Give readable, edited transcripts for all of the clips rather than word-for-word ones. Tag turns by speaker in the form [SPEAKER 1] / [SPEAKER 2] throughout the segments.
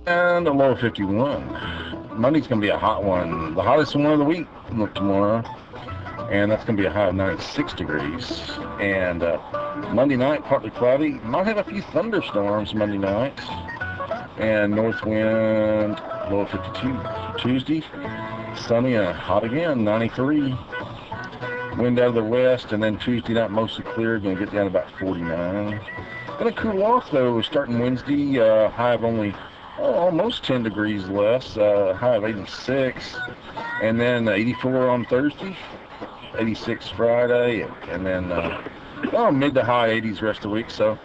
[SPEAKER 1] And a low of 51. Monday's going to be a hot one. The hottest one of the week tomorrow. And that's going to be a high of 96 degrees. And Monday night, partly cloudy. Might have a few thunderstorms Monday night. And north wind, low of 52. Tuesday, sunny and hot again, 93. Wind out of the west, and then Tuesday night mostly clear, going to get down to about 49. Going to cool off though, starting Wednesday, high of only almost 10 degrees less, high of 86, and then 84 on Thursday, 86 Friday, and then mid to high 80s rest of the week. So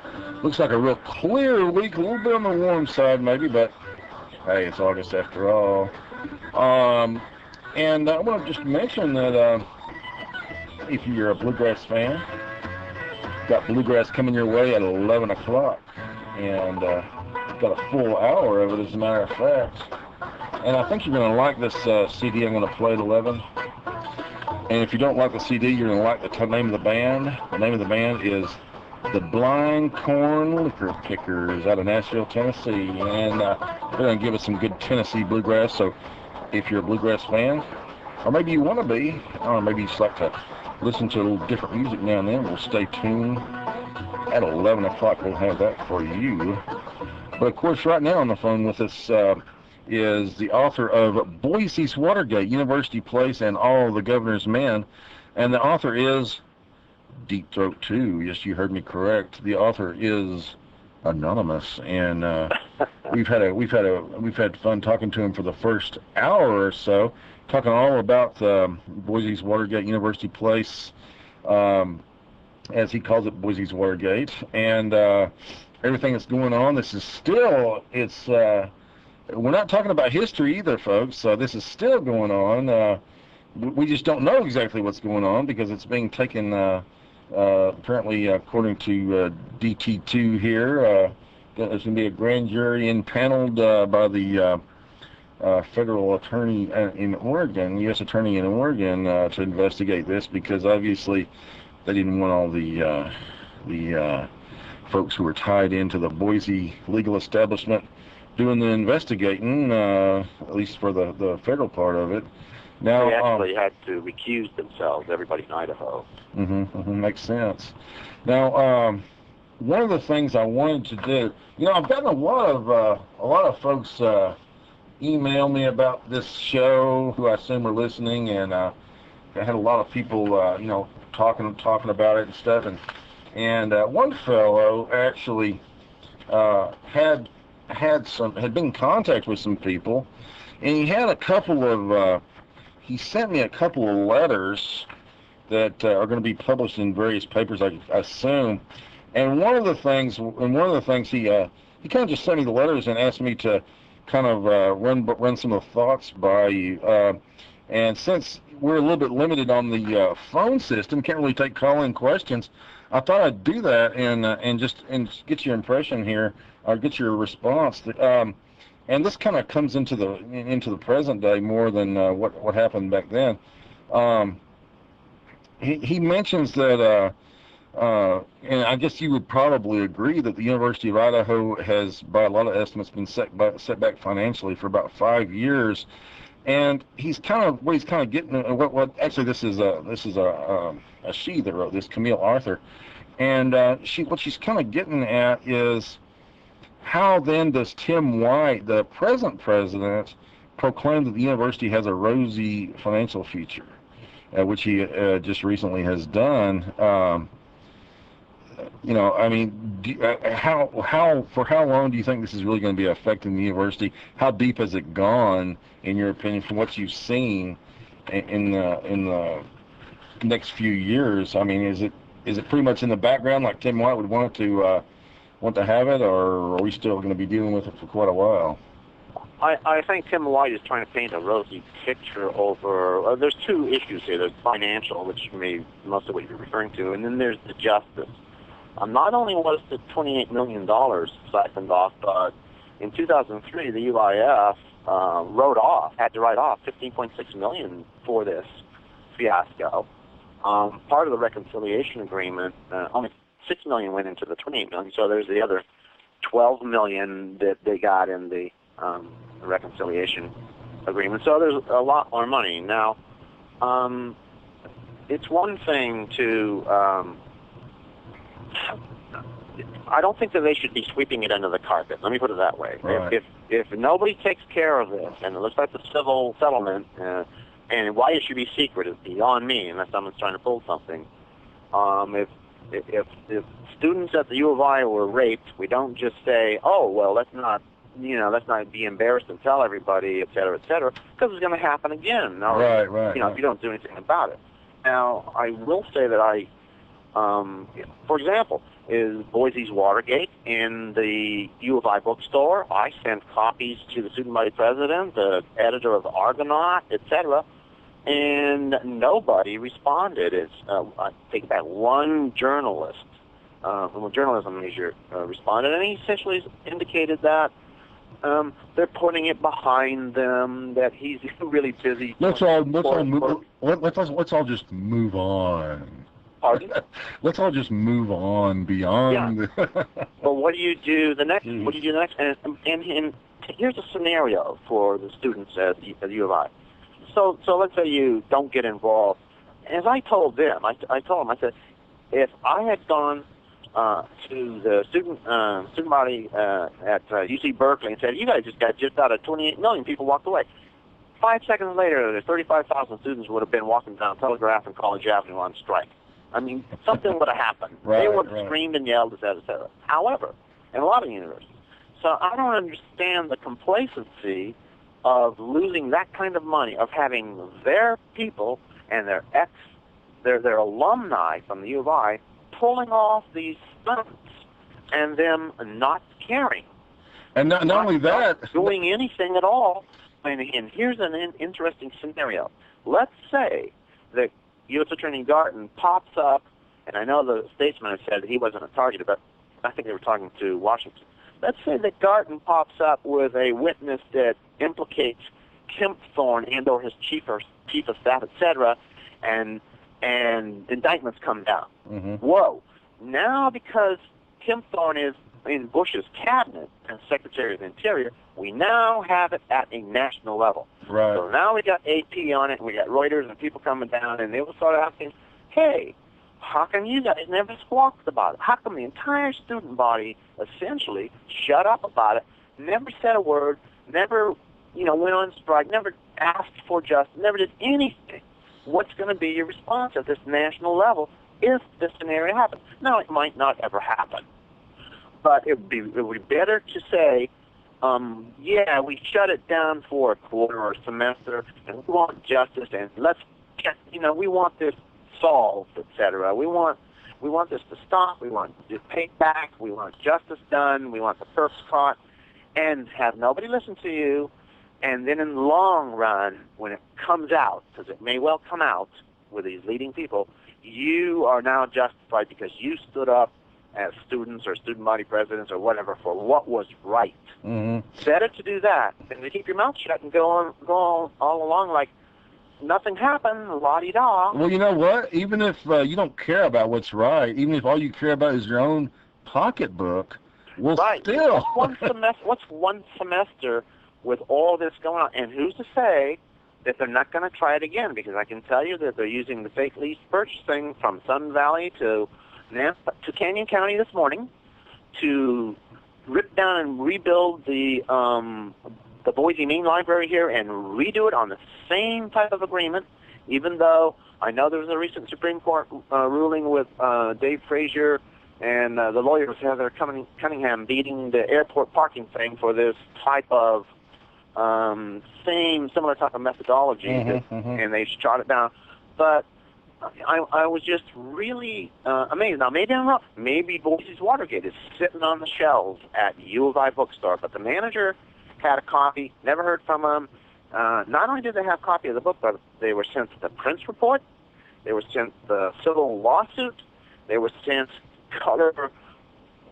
[SPEAKER 1] looks like a real clear week, a little bit on the warm side maybe, but hey, it's August after all. And I want to just mention that if you're a bluegrass fan, got bluegrass coming your way at 11 o'clock, and got a full hour of it as a matter of fact. And I think you're going to like this CD I'm going to play at 11. And if you don't like the CD, you're going to like the name of the band. The name of the band is the Blind Corn Liquor Pickers out of Nashville, Tennessee. And they're going to give us some good Tennessee bluegrass. So if you're a bluegrass fan, or maybe you want to be, or maybe you just like to listen to a little different music now and then, we'll stay tuned. At 11 o'clock, we'll have that for you. But of course, right now on the phone with us is the author of Boise's Watergate, University Place, and All the Governor's Men. And the author is Deep Throat 2. Yes, you heard me correct. The author is anonymous, and we've had fun talking to him for the first hour or so, talking all about Boise's Watergate, University Place, as he calls it, Boise's Watergate, and everything that's going on. This is still, we're not talking about history either, folks, so this is still going on. We just don't know exactly what's going on because it's being taken, apparently, according to DT2 here, there's going to be a grand jury impaneled by the federal attorney in Oregon, U.S. attorney in Oregon, to investigate this because obviously they didn't want all the folks who were tied into the Boise legal establishment doing the investigating, at least for the federal part of it. Now,
[SPEAKER 2] they actually had to recuse themselves, everybody in Idaho.
[SPEAKER 1] Makes sense. Now, one of the things I wanted to do, I've gotten a lot of folks email me about this show who I assume are listening, and I had a lot of people, talking about it and stuff, and one fellow actually had been in contact with some people, and he had a couple of he sent me a couple of letters that are going to be published in various papers, I assume. And one of the things he kind of just sent me the letters and asked me to kind of run some of the thoughts by you. And since we're a little bit limited on the phone system, can't really take call-in questions, I thought I'd do that and just get your impression here, or get your response. And this kind of comes into the present day more than what happened back then. He mentions that, and I guess you would probably agree that the University of Idaho has, by a lot of estimates, been set back financially for about 5 years. And he's kind of getting what actually this is a she that wrote this, Camille Arthur, and what she's kind of getting at is, how then does Tim White, the present president, proclaim that the university has a rosy financial future, which he just recently has done? I mean, for how long do you think this is really going to be affecting the university? How deep has it gone, in your opinion, from what you've seen in the next few years? I mean, is it pretty much in the background like Tim White would want to have it, or are we still going to be dealing with it for quite a while?
[SPEAKER 2] I think Tim White is trying to paint a rosy picture over. There's two issues here. There's financial, which may most of what you're referring to, and then there's the justice. Not only was the $28 million siphoned off, but in 2003, the UIF had to write off $15.6 million for this fiasco. Part of the reconciliation agreement, only $6 million went into the $28 million, so there's the other $12 million that they got in the reconciliation agreement. So there's a lot more money. Now, it's one thing to, I don't think that they should be sweeping it under the carpet. Let me put it that way.
[SPEAKER 1] Right.
[SPEAKER 2] If nobody takes care of this, and it looks like the civil settlement, and why it should be secret is beyond me, unless someone's trying to pull something. If students at the U of I were raped, we don't just say, oh, well, let's not be embarrassed and tell everybody, et cetera, because it's going to happen again.
[SPEAKER 1] Right.
[SPEAKER 2] If you don't do anything about it. Now, I will say that for example, is Boise's Watergate in the U of I bookstore. I sent copies to the student body president, the editor of the Argonaut, et cetera, and nobody responded. I think that one journalist from a journalism major responded, and he essentially indicated that they're putting it behind them, that he's really busy.
[SPEAKER 1] Let's all just move on.
[SPEAKER 2] Pardon?
[SPEAKER 1] Let's all just move on beyond.
[SPEAKER 2] Yeah. Well, what do you do the next? What do you do next? And here's a scenario for the students at the U of I. So let's say you don't get involved. As I told them, I told them, I said, if I had gone to the student body at UC Berkeley and said, you guys just got gypped out of 28 million, people walked away. 5 seconds later, there's 35,000 students would have been walking down Telegraph and College Avenue on strike. I mean, something would have happened. They would have screamed and yelled, et cetera. However, in a lot of universities. So I don't understand the complacency of losing that kind of money, of having their people and their alumni from the U of I pulling off these stunts and them not caring.
[SPEAKER 1] And not only that,
[SPEAKER 2] doing anything at all. And here's an interesting scenario. Let's say that U.S. Attorney Garton pops up, and I know the statesman has said he wasn't a target, but I think they were talking to Washington. Let's say that Garton pops up with a witness that implicates Kemp Thorne and/or his chief of staff, etc., and indictments come down.
[SPEAKER 1] Mm-hmm.
[SPEAKER 2] Whoa! Now, because Kemp Thorne is in Bush's cabinet as Secretary of the Interior, we now have it at a national level.
[SPEAKER 1] Right.
[SPEAKER 2] So now we got AP on it, and we got Reuters and people coming down, and they will start asking, hey, how come you guys never squawked about it? How come the entire student body essentially shut up about it, never said a word, never, went on strike, never asked for justice, never did anything? What's going to be your response at this national level if this scenario happens? Now, it might not ever happen, but it would be better to say, yeah, we shut it down for a quarter or a semester, and we want justice, and let's get, we want this solved, etc. We want this to stop. We want it paid back. We want justice done. We want the perps caught, and have nobody listen to you. And then in the long run, when it comes out, because it may well come out with these leading people, you are now justified because you stood up as students or student body presidents or whatever for what was right.
[SPEAKER 1] Mm-hmm.
[SPEAKER 2] Better to do that than to keep your mouth shut and go on all along like nothing happened, la-di-da.
[SPEAKER 1] Well, you know what? Even if you don't care about what's right, even if all you care about is your own pocketbook, well,
[SPEAKER 2] right.
[SPEAKER 1] Still.
[SPEAKER 2] What's one semester with all this going on? And who's to say that they're not going to try it again? Because I can tell you that they're using the fake lease purchasing from Sun Valley to Canyon County this morning to rip down and rebuild the Boise Main Library here and redo it on the same type of agreement, even though I know there was a recent Supreme Court ruling with Dave Frazier and the lawyers Heather Cunningham beating the airport parking thing for this type of similar type of methodology, and they shot it down. But I was just really amazed. Now, maybe I'm wrong. Maybe Boise's Watergate is sitting on the shelves at U of I bookstore, but the manager had a copy, never heard from him. Not only did they have a copy of the book, but they were sent the Prince report, they were sent the civil lawsuit, they were sent color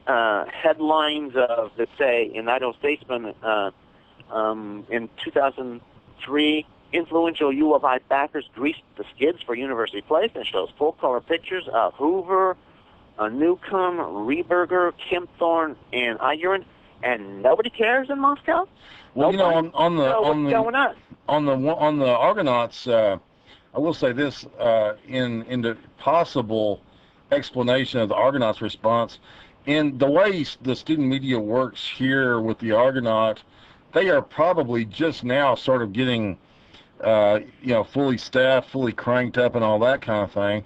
[SPEAKER 2] headlines of, let's say, in Idaho Statesman in 2003, influential U of I backers greased the skids for University Place, and shows full-color pictures of Hoover, Newcomb, Rehberger, Kemp Thorne, and Iguren and nobody cares in Moscow?
[SPEAKER 1] Well,
[SPEAKER 2] Nobody
[SPEAKER 1] on
[SPEAKER 2] what's going on.
[SPEAKER 1] on the Argonauts, I will say this in the possible explanation of the Argonauts' response. In the way the student media works here with the Argonaut, they are probably just now sort of getting, fully staffed, fully cranked up, and all that kind of thing,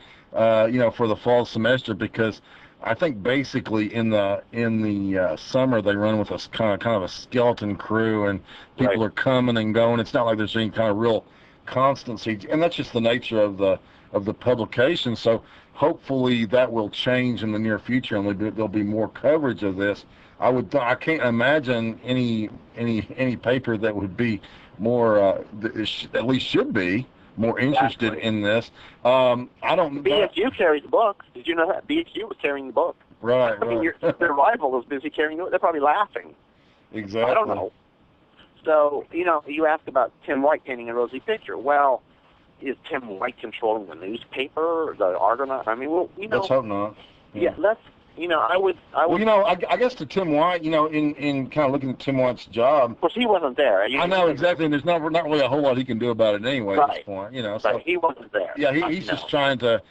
[SPEAKER 1] for the fall semester, because I think basically in the summer they run with a kind of a skeleton crew, and people
[SPEAKER 2] Right.
[SPEAKER 1] are coming and going. It's not like there's any kind of real constancy, and that's just the nature of the publication. So hopefully that will change in the near future, and there'll be more coverage of this. I can't imagine any paper that would be more at least should be more interested
[SPEAKER 2] Exactly.
[SPEAKER 1] in this. I don't.
[SPEAKER 2] BSU carries the book. Did you know that? BSU was carrying the book.
[SPEAKER 1] Right.
[SPEAKER 2] I mean,
[SPEAKER 1] Right.
[SPEAKER 2] their rival is busy carrying it. They're probably laughing.
[SPEAKER 1] Exactly.
[SPEAKER 2] I don't know. So, you asked about Tim White painting a rosy picture. Well, is Tim White controlling the newspaper, the Argonaut? I mean, well,
[SPEAKER 1] Let's hope not.
[SPEAKER 2] Yeah, let's, I would.
[SPEAKER 1] Well, I guess to Tim White, in kind of looking at Tim White's job,
[SPEAKER 2] Of course, he wasn't there.
[SPEAKER 1] I know exactly, and there's not really a whole lot he can do about it anyway at this point, So
[SPEAKER 2] But he wasn't there.
[SPEAKER 1] yeah, he's just trying to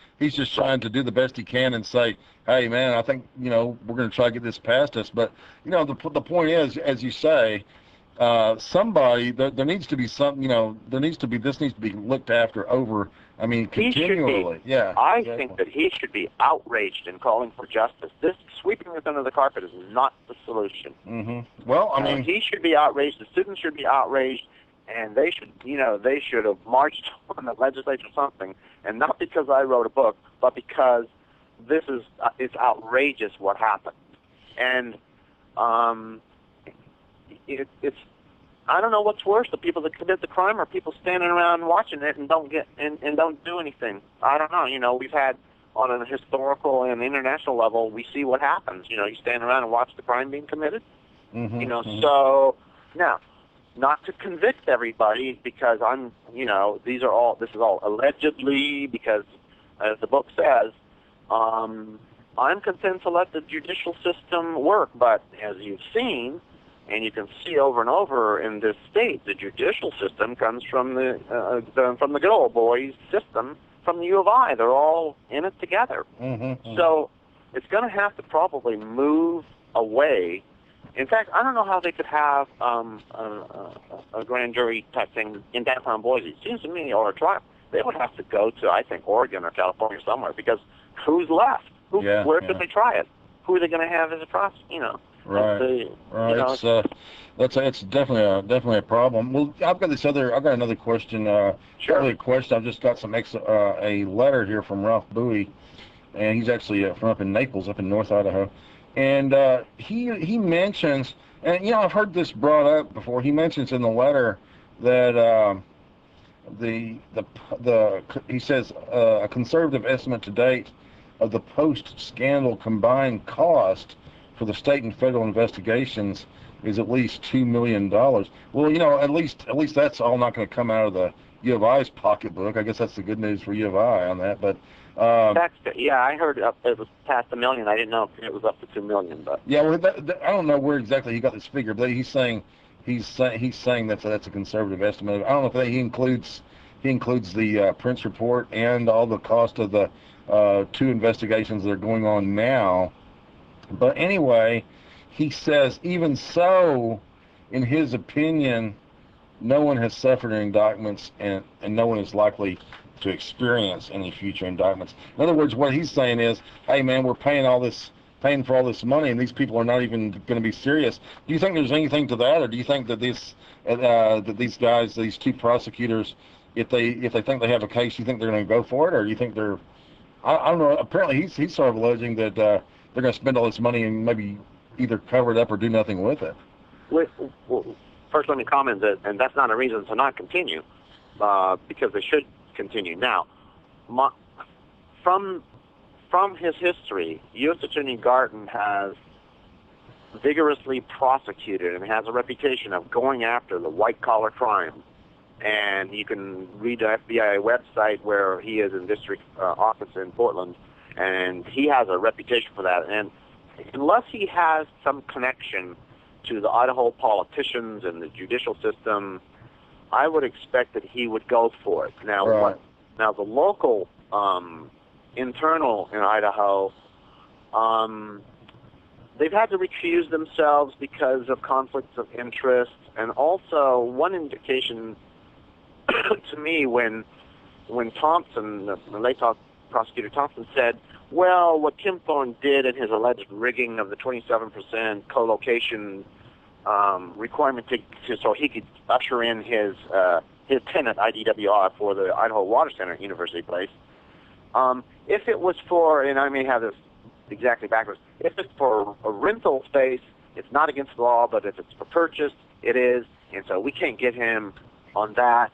[SPEAKER 1] do the best he can and say, hey man, I think we're going to try to get this past us. But the point is, as you say, somebody there needs to be this needs to be looked after over. I mean, continually. Yeah.
[SPEAKER 2] I think that he should be outraged and calling for justice. This sweeping this under the carpet is not the solution.
[SPEAKER 1] Mm-hmm. Well, I mean,
[SPEAKER 2] he should be outraged. The students should be outraged, and they should have marched on the legislature or something. And not because I wrote a book, but because it's outrageous what happened. And it's I don't know what's worse, the people that commit the crime or people standing around watching it and don't do anything. I don't know. We've had on a historical and international level, we see what happens. You stand around and watch the crime being committed.
[SPEAKER 1] Mm-hmm.
[SPEAKER 2] So now, not to convict everybody because this is all allegedly, because as the book says, I'm content to let the judicial system work. But as you've seen, and you can see over and over in this state, the judicial system comes from the good old boys system from the U of I. They're all in it together.
[SPEAKER 1] Mm-hmm.
[SPEAKER 2] So it's going to have to probably move away. In fact, I don't know how they could have a grand jury type thing in downtown Boise. It seems to me, or a trial, they would have to go to, I think, Oregon or California somewhere, because who's left? Where could they try it? Who are they going to have as a prosecutor?
[SPEAKER 1] Right. It's definitely a problem. Well, I've got another question.
[SPEAKER 2] Sure.
[SPEAKER 1] Really a question. I've just got a letter here from Ralph Bowie, and he's actually from up in Naples, up in North Idaho, and he mentions, and I've heard this brought up before. He mentions in the letter that he says a conservative estimate to date of the post-scandal combined cost for the state and federal investigations is at least $2 million. Well, at least that's all not going to come out of the U of I's pocketbook. I guess that's the good news for U of I on that. But
[SPEAKER 2] I heard it was past $1 million. I didn't know if it was up to $2 million. But
[SPEAKER 1] yeah, well, I don't know where exactly he got this figure, but he's saying that's a conservative estimate. I don't know if he includes the Prince report and all the cost of the 2 investigations that are going on now. But anyway, he says, even so, in his opinion, no one has suffered indictments, and no one is likely to experience any future indictments. In other words, what he's saying is, hey man, we're paying for all this money, and these people are not even going to be serious. Do you think there's anything to that, or do you think that these guys, these 2 prosecutors, if they think they have a case, you think they're going to go for it, or do you think they're? I don't know. Apparently, he's sort of alleging that they're going to spend all this money and maybe either cover it up or do nothing with it.
[SPEAKER 2] Well, first, let me comment that, and that's not a reason to not continue, because they should continue. Now, from his history, U.S. Attorney Garton has vigorously prosecuted and has a reputation of going after the white-collar crime. And you can read the FBI website where he is in district office in Portland, and he has a reputation for that. And unless he has some connection to the Idaho politicians and the judicial system, I would expect that he would go for it. Now,
[SPEAKER 1] Right.
[SPEAKER 2] Now the local internal in Idaho, they've had to recuse themselves because of conflicts of interest, and also one indication to me when Thompson, the late prosecutor Thompson, said, well, what Kim Thorne did in his alleged rigging of the 27% co-location requirement so he could usher in his tenant IDWR for the Idaho Water Center at University Place. If it was for, and I may have this exactly backwards, if it's for a rental space, it's not against the law, but if it's for purchase, it is, and so we can't get him on that,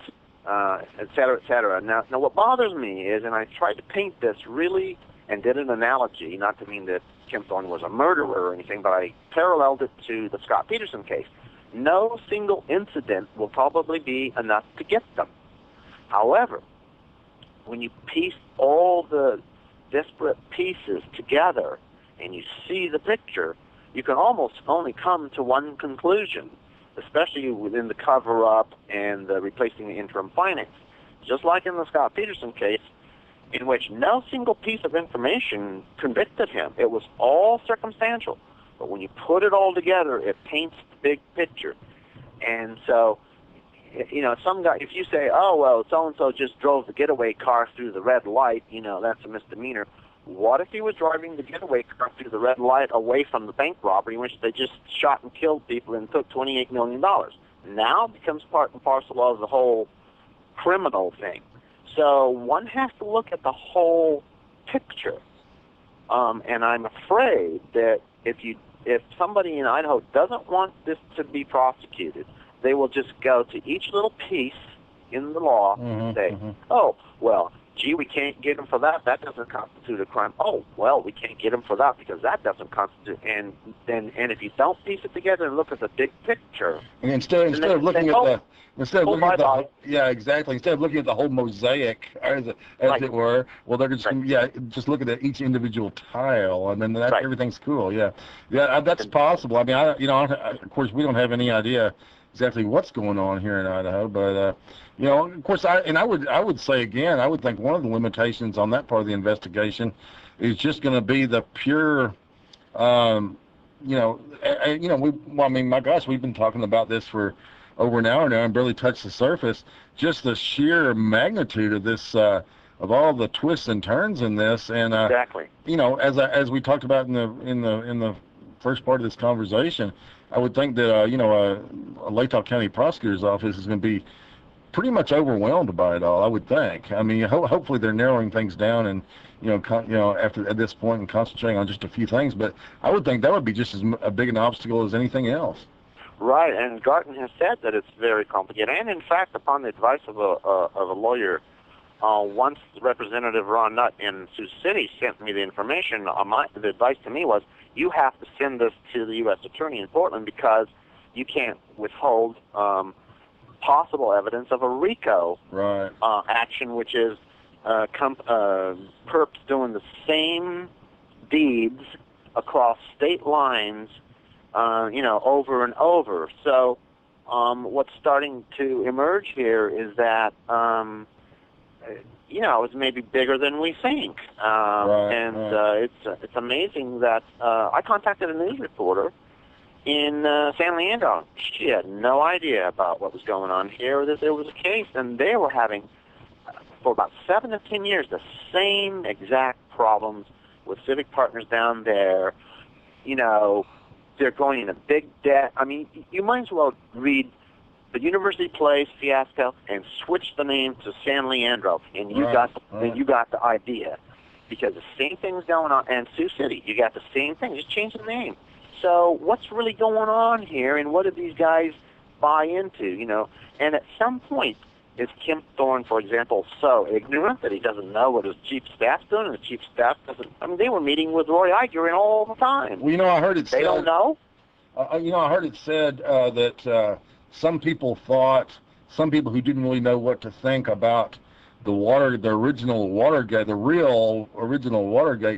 [SPEAKER 2] et cetera, et cetera. Now what bothers me is, and I tried to paint this really and did an analogy, not to mean that Kim Thorne was a murderer or anything, but I paralleled it to the Scott Peterson case. No single incident will probably be enough to get them. However, when you piece all the disparate pieces together and you see the picture, you can almost only come to one conclusion, especially within the cover-up and the replacing the interim finance. Just like in the Scott Peterson case, in which no single piece of information convicted him. It was all circumstantial. But when you put it all together, it paints the big picture. And so, you know, some guy, if you say, oh, well, so-and-so just drove the getaway car through the red light, you know, that's a misdemeanor. What if he was driving the getaway car through the red light away from the bank robbery in which they just shot and killed people and took $28 million? Now it becomes part and parcel of the whole criminal thing. So one has to look at the whole picture. And I'm afraid that if somebody in Idaho doesn't want this to be prosecuted, they will just go to each little piece in the law and say, oh, well, gee, we can't get him for that. That doesn't constitute a crime. Oh, well, we can't get him for that because that doesn't constitute. And if you don't piece it together and look at the big picture,
[SPEAKER 1] and instead of looking at the yeah, exactly. Instead of looking at the whole mosaic, as it were, well, they're just just looking at each individual tile, and then everything's cool. Yeah, that's possible. I mean, of course, we don't have any idea exactly what's going on here in Idaho, but you know, of course, I would say again, I would think one of the limitations on that part of the investigation is just going to be the pure, I mean, my gosh, we've been talking about this for over an hour now and barely touched the surface. Just the sheer magnitude of this, of all the twists and turns in this, and
[SPEAKER 2] exactly,
[SPEAKER 1] you know, as we talked about in the first part of this conversation, I would think that a Latah County prosecutor's office is going to be pretty much overwhelmed by it all. I would think. I mean, hopefully they're narrowing things down and after at this point and concentrating on just a few things. But I would think that would be just as a big an obstacle as anything else.
[SPEAKER 2] Right, and Garten has said that it's very complicated. And in fact, upon the advice of a lawyer, once Representative Ron Nutt in Sioux City sent me the information, the advice to me was, you have to send this to the U.S. Attorney in Portland because you can't withhold possible evidence of a RICO action, which is perps doing the same deeds across state lines, over and over. So what's starting to emerge here is that, it's maybe bigger than we think. It's amazing that I contacted a news reporter in San Leandro. She had no idea about what was going on here, that there was a case, and they were having, for about 7 to 10 years, the same exact problems with civic partners down there. They're going into big debt. I mean, you might as well read the University Place fiasco and switch the name to San Leandro, and you got the idea, because the same thing's going on. And Sioux City, you got the same thing. Just change the name. So what's really going on here, and what do these guys buy into? And at some point, is Kim Thorne, for example, so ignorant that he doesn't know what his chief staff's doing, and the chief staff doesn't? I mean, they were meeting with Roy Iger all the time.
[SPEAKER 1] Well, I heard it said...
[SPEAKER 2] They don't know?
[SPEAKER 1] I heard it said that some people who didn't really know what to think about the original Watergate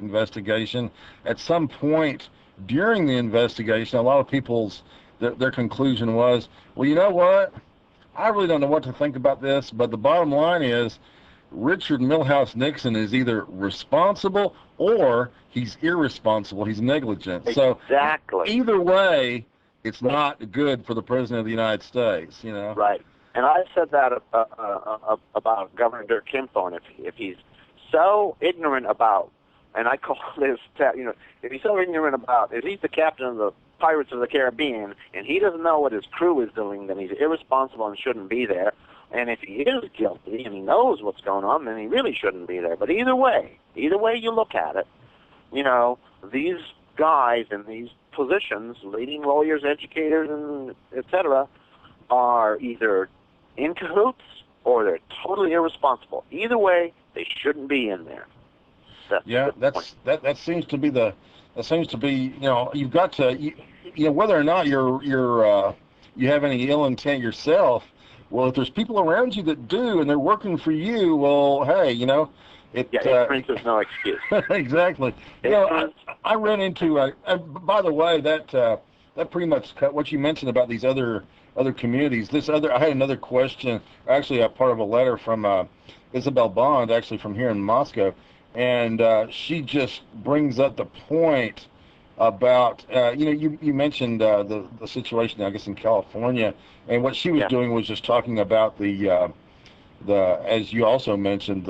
[SPEAKER 1] investigation, at some point during the investigation, a lot of people's their conclusion was, well, you know what? I really don't know what to think about this, but the bottom line is Richard Milhouse Nixon is either responsible or he's irresponsible. He's negligent.
[SPEAKER 2] Exactly.
[SPEAKER 1] So either way, it's not good for the President of the United States, you know?
[SPEAKER 2] Right. And I said that about Governor Dirk Kempthorne. If he's so ignorant about, and I call this, if he's so ignorant about, if he's the captain of the Pirates of the Caribbean and he doesn't know what his crew is doing, then he's irresponsible and shouldn't be there. And if he is guilty and he knows what's going on, then he really shouldn't be there. But either way you look at it, these guys in these positions, leading lawyers, educators, and et cetera, are either in cahoots or they're totally irresponsible. Either way, they shouldn't be in there.
[SPEAKER 1] That seems to be you've got to whether or not you have any ill intent yourself. Well, if there's people around you that do and they're working for you, well, hey,
[SPEAKER 2] ignorance is no excuse.
[SPEAKER 1] Exactly. I ran into. By the way, that pretty much cut what you mentioned about these other communities. I had another question, actually a part of a letter from Isabel Bond, actually from here in Moscow, and she just brings up the point about you mentioned the situation, I guess, in California, and what she was doing was just talking about the as you also mentioned,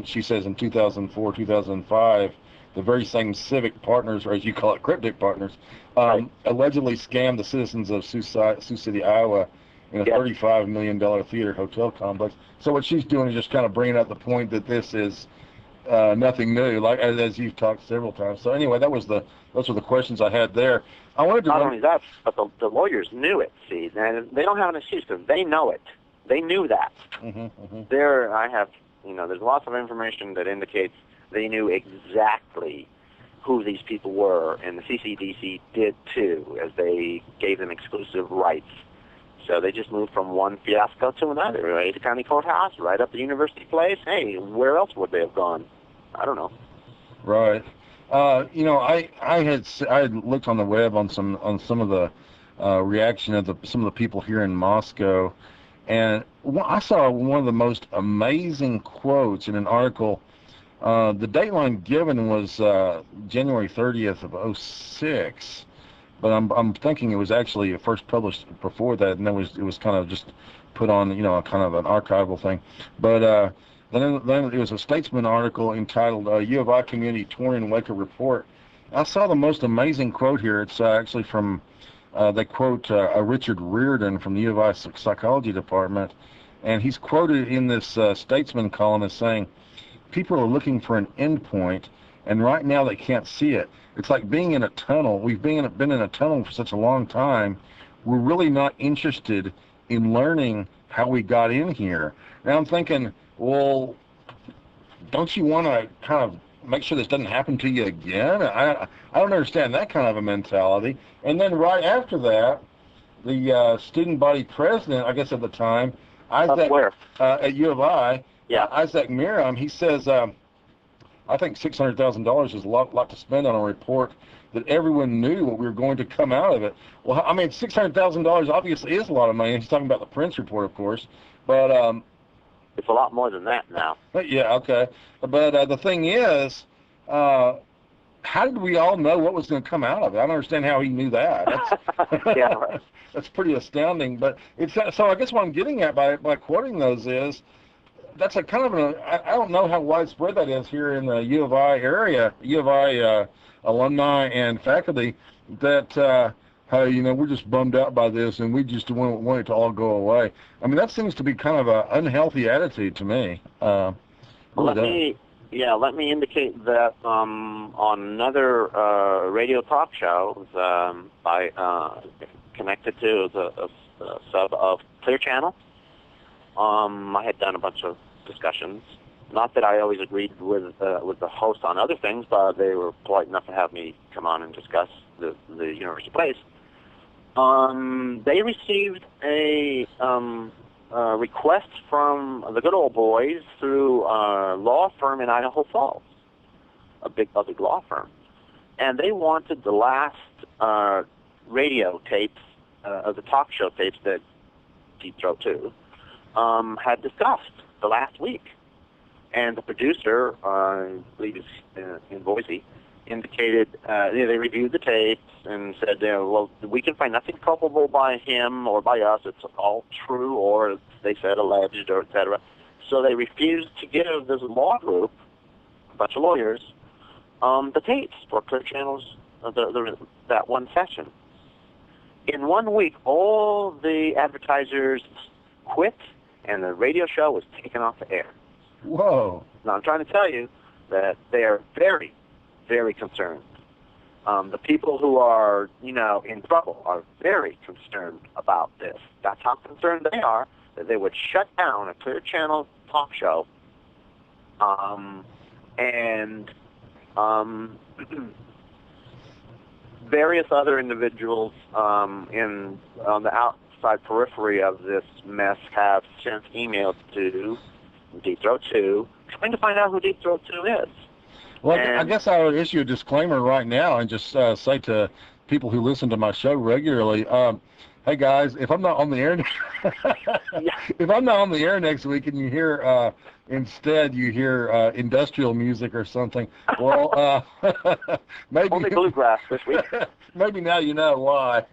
[SPEAKER 1] she says in 2004, 2005, the very same civic partners, or as you call it, cryptic partners, allegedly scammed the citizens of Sioux City, Iowa, in a $35 million theater hotel complex. So what she's doing is just kind of bringing up the point that this is nothing new, like as you've talked several times. So anyway, those were the questions I had there. I wanted to
[SPEAKER 2] not only that, but the lawyers knew it. See, and they don't have an excuse because they know it. They knew that. There's lots of information that indicates they knew exactly who these people were, and the CCDC did too, as they gave them exclusive rights. So they just moved from one fiasco to another, right? The county courthouse, right up the University Place. Hey, where else would they have gone? I don't know.
[SPEAKER 1] Right. I had looked on the web on some of the reaction of some of the people here in Moscow, and I saw one of the most amazing quotes in an article. The dateline given was January 30th of 2006. But I'm thinking it was actually first published before that, and then it was kind of just put on, kind of an archival thing. But then it was a Statesman article entitled "U of I Community Torn in Wake of Report." I saw the most amazing quote here. It's actually from they quote Richard Reardon from the U of I Psychology Department, and he's quoted in this Statesman column as saying, "People are looking for an endpoint, and right now they can't see it. It's like being in a tunnel. We've been in a tunnel for such a long time. We're really not interested in learning how we got in here." Now I'm thinking, well, don't you want to kind of make sure this doesn't happen to you again? I don't understand that kind of a mentality. And then right after that, the student body president, I guess at the time, Isaac, at U of I, Isaac Miram, he says, I think $600,000 is a lot to spend on a report that everyone knew what we were going to come out of it. Well, I mean, $600,000 obviously is a lot of money. He's talking about the Prince report, of course, but
[SPEAKER 2] it's a lot more than that now.
[SPEAKER 1] Yeah, okay. But the thing is, how did we all know what was going to come out of it? I don't understand how he knew that. That's, that's pretty astounding. But it's so. I guess what I'm getting at by quoting those is, that's a kind of I don't know how widespread that is here in the U of I area, U of I alumni and faculty, that hey, we're just bummed out by this and we just want it to all go away. I mean, that seems to be kind of an unhealthy attitude to me.
[SPEAKER 2] Let me indicate that on another radio talk show I connected to a sub of Clear Channel. I had done a bunch of discussions. Not that I always agreed with the host on other things, but they were polite enough to have me come on and discuss the University Place. They received a request from the good old boys through a law firm in Idaho Falls, a big law firm, and they wanted the last radio tapes of the talk show tapes that Deep Throat 2 had discussed the last week. And the producer, I believe it's in Boise, indicated they reviewed the tapes and said, well, we can find nothing culpable by him or by us. It's all true, or they said alleged, or et cetera. So they refused to give this law group, a bunch of lawyers, the tapes for Clear Channel's that one session. In 1 week, all the advertisers quit, and the radio show was taken off the air.
[SPEAKER 1] Whoa.
[SPEAKER 2] Now, I'm trying to tell you that they are very, very concerned. The people who are, in trouble are very concerned about this. That's how concerned they are, that they would shut down a Clear Channel talk show and various other individuals on the outside periphery of this mess have sent emails to Deep Throat 2 trying to find out who Deep Throat 2 is.
[SPEAKER 1] Well, I guess I would issue a disclaimer right now and just say to people who listen to my show regularly, hey guys, if I'm not on the air, if I'm not on the air next week and you hear instead you hear industrial music or something, well, maybe
[SPEAKER 2] only bluegrass this week.
[SPEAKER 1] Maybe now you know why.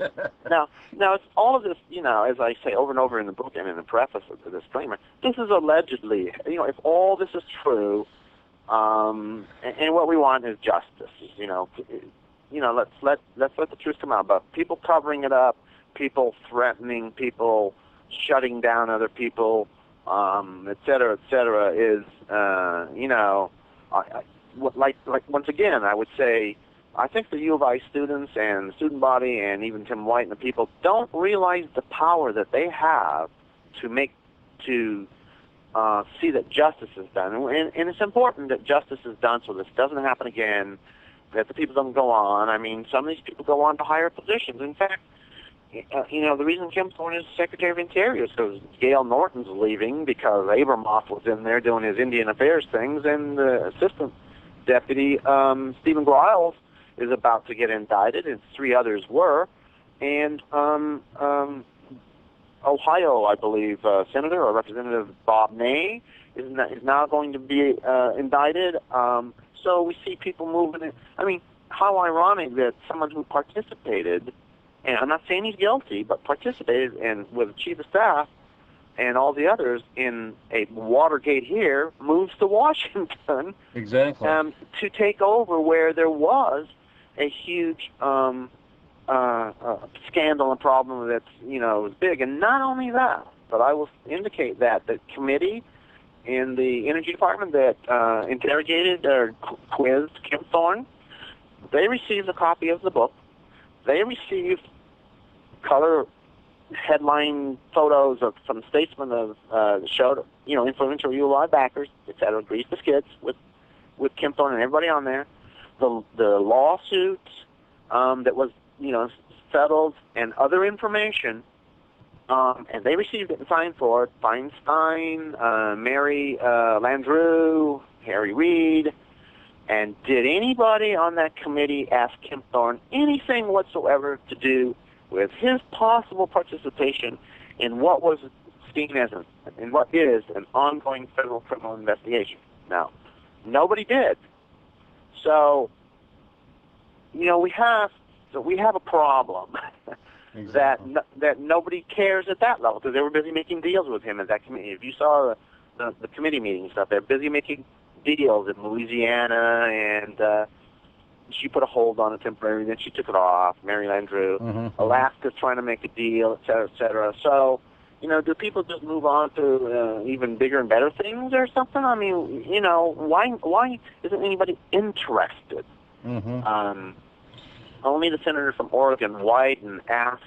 [SPEAKER 2] now, it's all of this, as I say over and over in the book and in the preface of the disclaimer, this is allegedly, if all this is true, and what we want is justice. Let's let the truth come out. But people covering it up, people threatening, people shutting down other people, et cetera, is like once again, I would say, I think the U of I students and the student body and even Tim White and the people don't realize the power that they have to see that justice is done. And it's important that justice is done so this doesn't happen again, that the people don't go on. I mean, some of these people go on to higher positions. In fact, the reason Kim Thorne is Secretary of Interior is because Gail Norton's leaving because Abramoff was in there doing his Indian Affairs things, and the Assistant Deputy, Stephen Griles, is about to get indicted, and 3 others were. And Ohio, I believe, Senator or Representative Bob Ney is now going to be indicted. So we see people moving in. I mean, how ironic that someone who participated, and I'm not saying he's guilty, but participated with the Chief of Staff and all the others in a Watergate here, moves to Washington
[SPEAKER 1] exactly
[SPEAKER 2] to take over where there was a huge scandal and problem that's was big. And not only that, but I will indicate that the committee in the Energy Department that interrogated or quizzed Kim Thorne, they received a copy of the book. They received color headline photos of some statesmen of the show, influential ULI backers, etc., Grease the Skids with Kim Thorne and everybody on there. The lawsuit that was, settled and other information, and they received it and signed for it. Feinstein, Mary Landrieu, Harry Reid. And did anybody on that committee ask Kim Thorne anything whatsoever to do with his possible participation in what was seen as in what is an ongoing federal criminal investigation? No, nobody did. So, we have a problem
[SPEAKER 1] exactly.
[SPEAKER 2] that nobody cares at that level because they were busy making deals with him at that committee. If you saw the committee meeting and stuff, they're busy making deals in Louisiana, and she put a hold on it temporarily, then she took it off. Mary Landrieu, Alaska's trying to make a deal, et cetera, et cetera. So, do people just move on to even bigger and better things or something? I mean, why isn't anybody interested? Only the senator from Oregon, Wyden, asked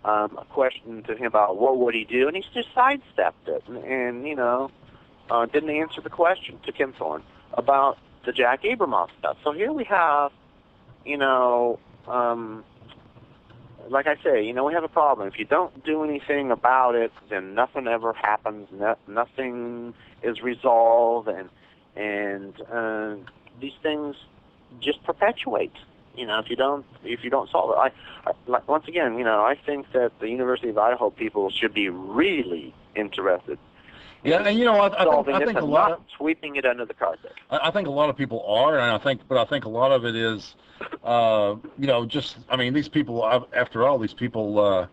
[SPEAKER 2] a question to him about what would he do, and he just sidestepped it and didn't answer the question to Kim Thorne about the Jack Abramoff stuff. So here we have, like I say, we have a problem. If you don't do anything about it, then nothing ever happens. Nothing is resolved, and these things just perpetuate. if you don't solve it, once again, I think that the University of Idaho people should be really interested.
[SPEAKER 1] Yeah, and I think a lot
[SPEAKER 2] not sweeping it under the carpet.
[SPEAKER 1] I think a lot of people are, and I think a lot of it is, these people. After all, these people,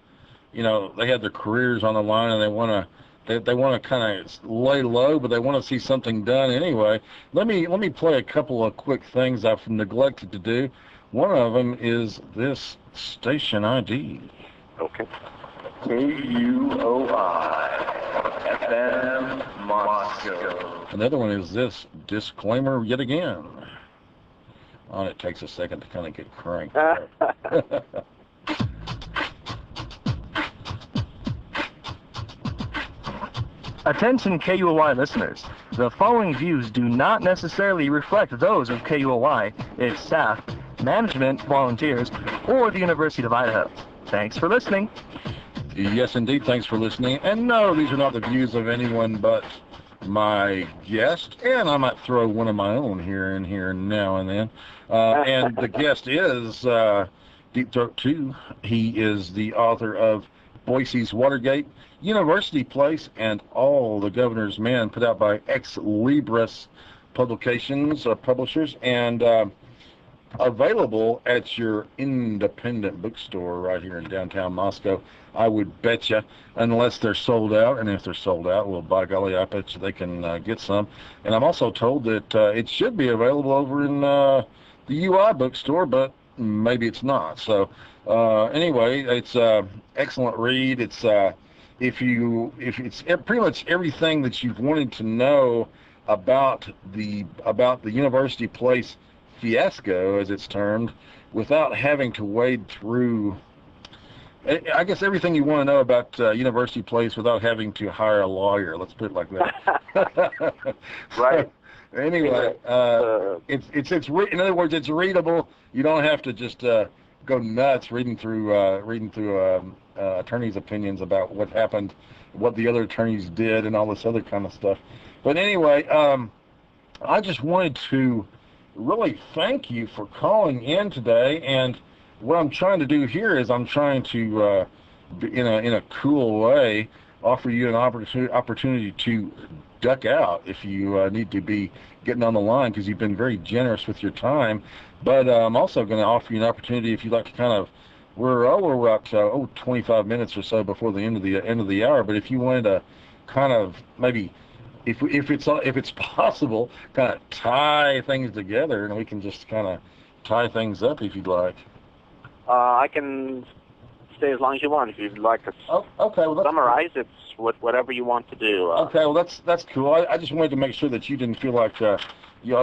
[SPEAKER 1] they have their careers on the line, and they want to kind of lay low, but they want to see something done anyway. Let me play a couple of quick things I've neglected to do. One of them is this station ID.
[SPEAKER 2] Okay.
[SPEAKER 3] KUOI FM Moscow.
[SPEAKER 1] Another one is this disclaimer yet again. Oh, it takes a second to kind of get cranked.
[SPEAKER 4] Attention KUOI listeners. The following views do not necessarily reflect those of KUOI, its staff, management, volunteers, or the University of Idaho. Thanks for listening.
[SPEAKER 1] Yes, indeed. Thanks for listening. And no, these are not the views of anyone but my guest, and I might throw one of my own here now and then. And the guest is Deep Throat 2. He is the author of Boise's Watergate, University Place, and All the Governor's Men, put out by Ex Libris Publications, publishers, and available at your independent bookstore right here in downtown Moscow, I would bet you, unless they're sold out. And if they're sold out, well, by golly, I bet you they can get some. And I'm also told that it should be available over in the UI bookstore, but maybe it's not. So anyway, it's excellent read. It's it's pretty much everything that you've wanted to know about the University Place fiasco, as it's termed, without having to wade through, I guess, everything you want to know about University Place without having to hire a lawyer. Let's put it like that.
[SPEAKER 2] Right.
[SPEAKER 1] So, anyway, it's in other words, it's readable. You don't have to just go nuts reading through attorneys' opinions about what happened, what the other attorneys did, and all this other kind of stuff. But anyway, I just wanted to really thank you for calling in today. And what I'm trying to do here is I'm trying to, in a cool way, offer you an opportunity to duck out if you need to be getting on the line, because you've been very generous with your time. But I'm also going to offer you an opportunity if you'd like to kind of, we're about 25 minutes or so before the end of the hour. But if you wanted to kind of maybe, if it's possible, kind of tie things together, and we can just kind of tie things up if you'd like.
[SPEAKER 2] I can stay as long as you want. If you'd like to summarize, it's whatever you want to do.
[SPEAKER 1] Okay, well that's cool. I just wanted to make sure that you didn't feel like, oh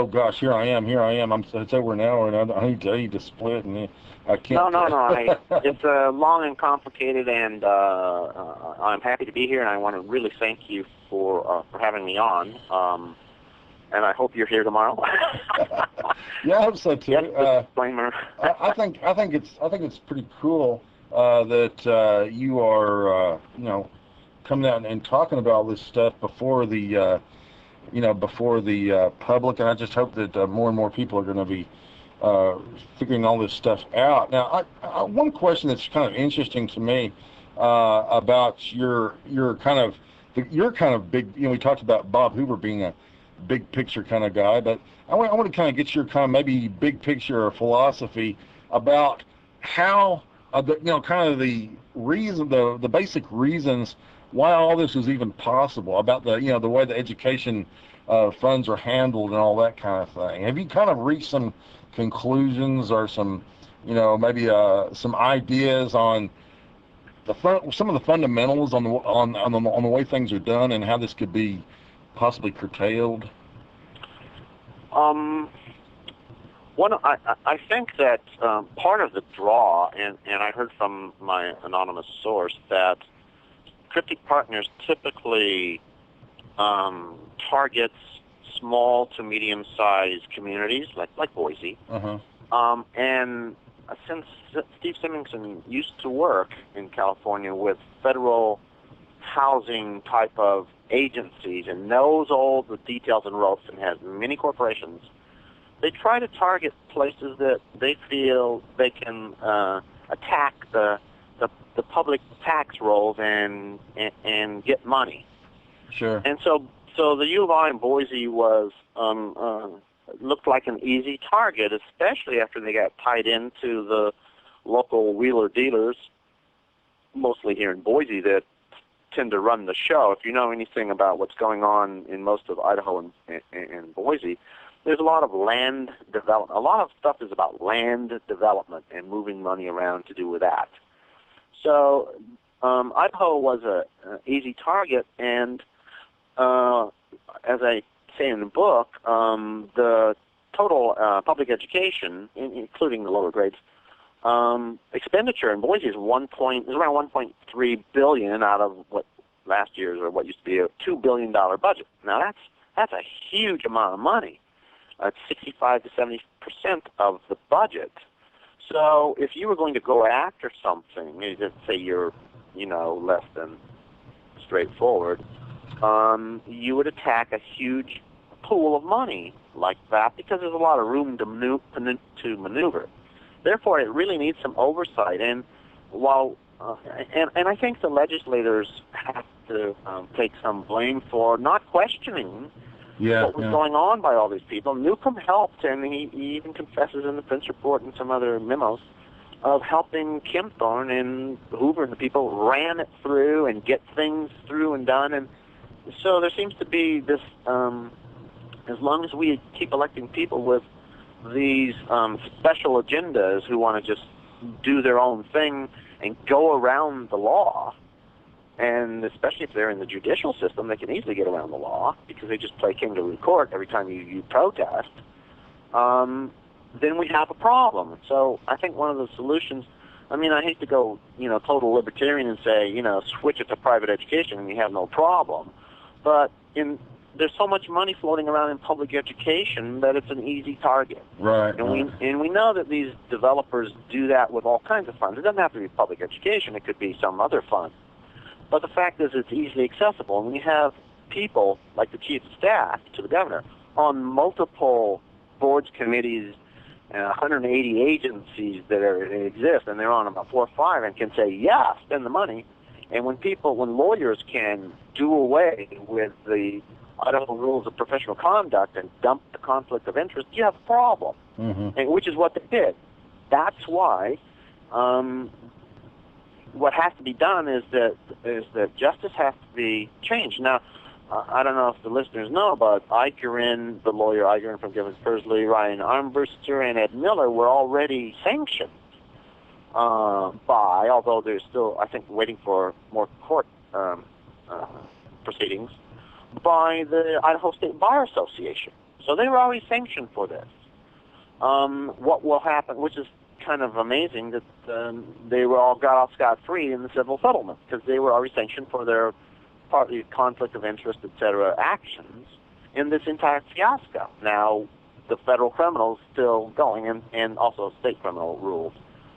[SPEAKER 1] gosh, here I am. It's over an hour, and I need to split, and I can't.
[SPEAKER 2] No. It's long and complicated, and I'm happy to be here, and I want to really thank you for having me on. And I hope you're here tomorrow.
[SPEAKER 1] Yeah, I hope so too.
[SPEAKER 2] Disclaimer.
[SPEAKER 1] I think it's pretty cool that you are coming out and talking about all this stuff before the public, and I just hope that more and more people are going to be figuring all this stuff out. Now, one question that's kind of interesting to me about your kind of big. We talked about Bob Hoover being a big picture kind of guy, but I want to kind of get your kind of maybe big picture or philosophy about how kind of the reason, the basic reasons why all this was even possible, about the the way the education funds are handled and all that kind of thing. Have you kind of reached some conclusions or some maybe some ideas on some of the fundamentals on the way things are done, and how this could be possibly curtailed?
[SPEAKER 2] I think that part of the draw, and I heard from my anonymous source that Cryptic Partners typically targets small to medium-sized communities like Boise.
[SPEAKER 1] Uh-huh.
[SPEAKER 2] And since Steve Symington used to work in California with federal housing type of agencies and knows all the details and ropes and has many corporations, they try to target places that they feel they can attack the public tax rolls and get money.
[SPEAKER 1] Sure.
[SPEAKER 2] And so the U of I in Boise was looked like an easy target, especially after they got tied into the local wheeler dealers, mostly here in Boise, that tend to run the show. If you know anything about what's going on in most of Idaho and Boise, there's a lot of land development. A lot of stuff is about land development and moving money around to do with that. So Idaho was an easy target, and as I say in the book, the total public education, including the lower grades, expenditure in Boise is around $1.3 billion out of what last year's or what used to be a $2 billion budget. Now that's a huge amount of money. It's 65 to 70% of the budget. So if you were going to go after something, let's say you're, less than straightforward, you would attack a huge pool of money like that because there's a lot of room to maneuver. Therefore, it really needs some oversight. And while and I think the legislators have to take some blame for not questioning what was going on by all these people. Newcomb helped, and he even confesses in the Prince Report and some other memos of helping Kim Thorne and Hoover and the people ran it through and get things through and done. And so there seems to be this, as long as we keep electing people with these special agendas who want to just do their own thing and go around the law, and especially if they're in the judicial system, they can easily get around the law because they just play kangaroo court every time you protest, then we have a problem. So I think one of the solutions, I hate to go, total libertarian and say, switch it to private education and you have no problem. But there's so much money floating around in public education that it's an easy target.
[SPEAKER 1] Right.
[SPEAKER 2] And we know that these developers do that with all kinds of funds. It doesn't have to be public education. It could be some other fund. But the fact is it's easily accessible. And we have people like the chief of staff to the governor on multiple boards, committees, 180 agencies that exist, and they're on about 4 or 5 and can say, yeah, spend the money. And when lawyers can do away with the Idaho rules of professional conduct and dump the conflict of interest, you have a problem, and which is what they did. That's why what has to be done is that justice has to be changed. Now, I don't know if the listeners know, but Eicherin, the lawyer Eicherin from Gibbons Pursley, Ryan Armbruster, and Ed Miller were already sanctioned although they're still, I think, waiting for more court proceedings, by the Idaho State Bar Association. So they were already sanctioned for this. What will happen, which is kind of amazing, that they were all got off scot-free in the civil settlement because they were already sanctioned for their partly conflict of interest, etc. actions in this entire fiasco. Now, the federal criminals still going, and also state criminal rules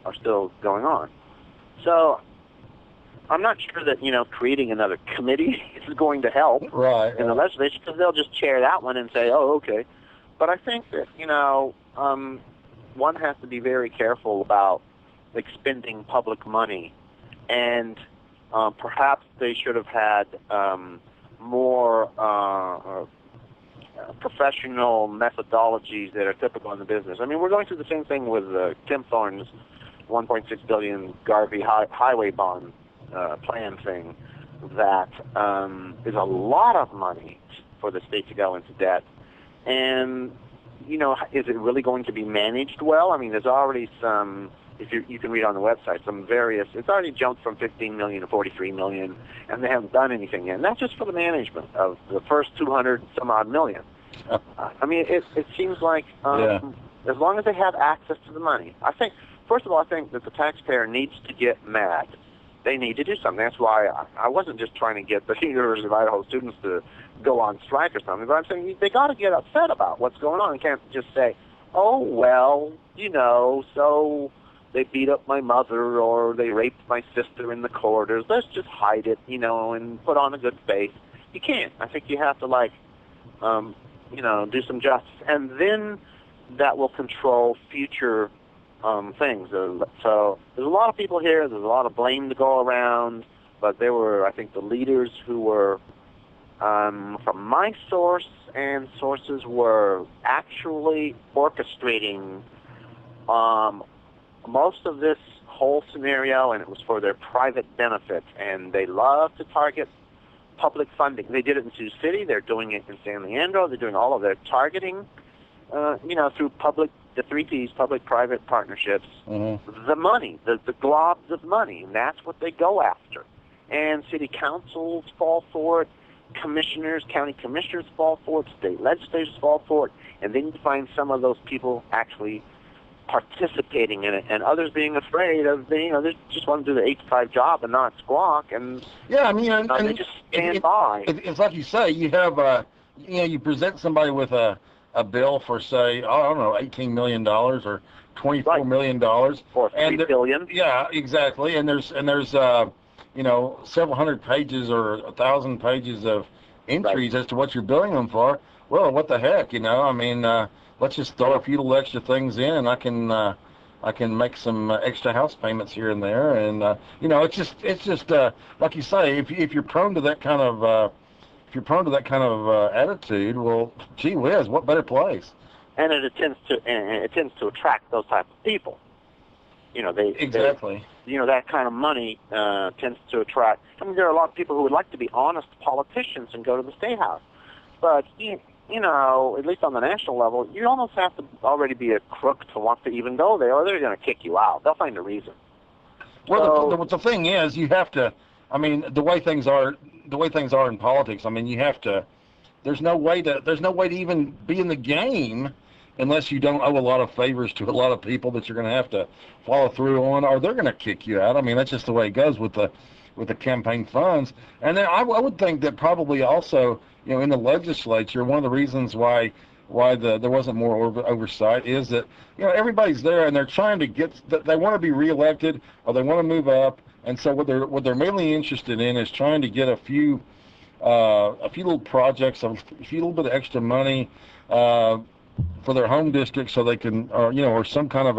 [SPEAKER 2] are still going on. So I'm not sure that, creating another committee is going to help in the legislature, because they'll just chair that one and say, oh, okay. But I think that, one has to be very careful about expending public money, and perhaps they should have had more professional methodologies that are typical in the business. We're going through the same thing with Kim Thorne's $1.6 billion Garvey highway bond plan thing. That is a lot of money for the state to go into debt. And, is it really going to be managed well? There's already some, if you can read on the website, some various, it's already jumped from 15 million to 43 million, and they haven't done anything yet. And that's just for the management of the first 200 some odd million. It seems like as long as they have access to the money, first of all, I think that the taxpayer needs to get mad. They need to do something. That's why I wasn't just trying to get the University of Idaho students to go on strike or something, but I'm saying they got to get upset about what's going on. You can't just say, oh, well, so they beat up my mother or they raped my sister in the corridors. Let's just hide it, and put on a good face. You can't. I think you have to, do some justice. And then that will control future things. So there's a lot of people here. There's a lot of blame to go around. But there were, I think, the leaders who were, from my source and sources, were actually orchestrating most of this whole scenario, and it was for their private benefit. And they love to target public funding. They did it in Sioux City. They're doing it in San Leandro. They're doing all of their targeting, through the 3 Ps, public-private partnerships.
[SPEAKER 1] Mm-hmm.
[SPEAKER 2] The money, the globs of money, and that's what they go after. And city councils fall for it, county commissioners fall for it, state legislators fall for it, and then you find some of those people actually participating in it, and others being afraid of, they just want to do the 8-to-5 job and not squawk, and
[SPEAKER 1] yeah, I mean, and
[SPEAKER 2] they just stand by.
[SPEAKER 1] It's like you say, you have, you present somebody with a bill for, say, I don't know, $18 million or $24 million.
[SPEAKER 2] Or $3 billion.
[SPEAKER 1] Yeah, exactly. And there's several hundred pages or 1,000 pages of entries as to what you're billing them for. Well, what the heck, I mean, let's just throw a few little extra things in, and I can make some extra house payments here and there, and it's just like you say, if you're prone to that kind of attitude, well, gee whiz, what better place?
[SPEAKER 2] And it tends to attract those type of people.
[SPEAKER 1] Exactly.
[SPEAKER 2] That kind of money tends to attract. I mean, there are a lot of people who would like to be honest politicians and go to the State House, but at least on the national level, you almost have to already be a crook to want to even go there, or they're going to kick you out. They'll find a reason.
[SPEAKER 1] Well, the thing is, you have to. I mean, the way things are in politics. I mean, you have to. There's no way to even be in the game unless you don't owe a lot of favors to a lot of people that you're going to have to follow through on, or they're going to kick you out. I mean, that's just the way it goes with the campaign funds. And then I would think that probably also, in the legislature, one of the reasons why there wasn't more oversight is that everybody's there and they're trying to they want to be reelected or they want to move up, and so what they're mainly interested in is trying to get a few little projects, a few little bit of extra money for their home district, so they can, or some kind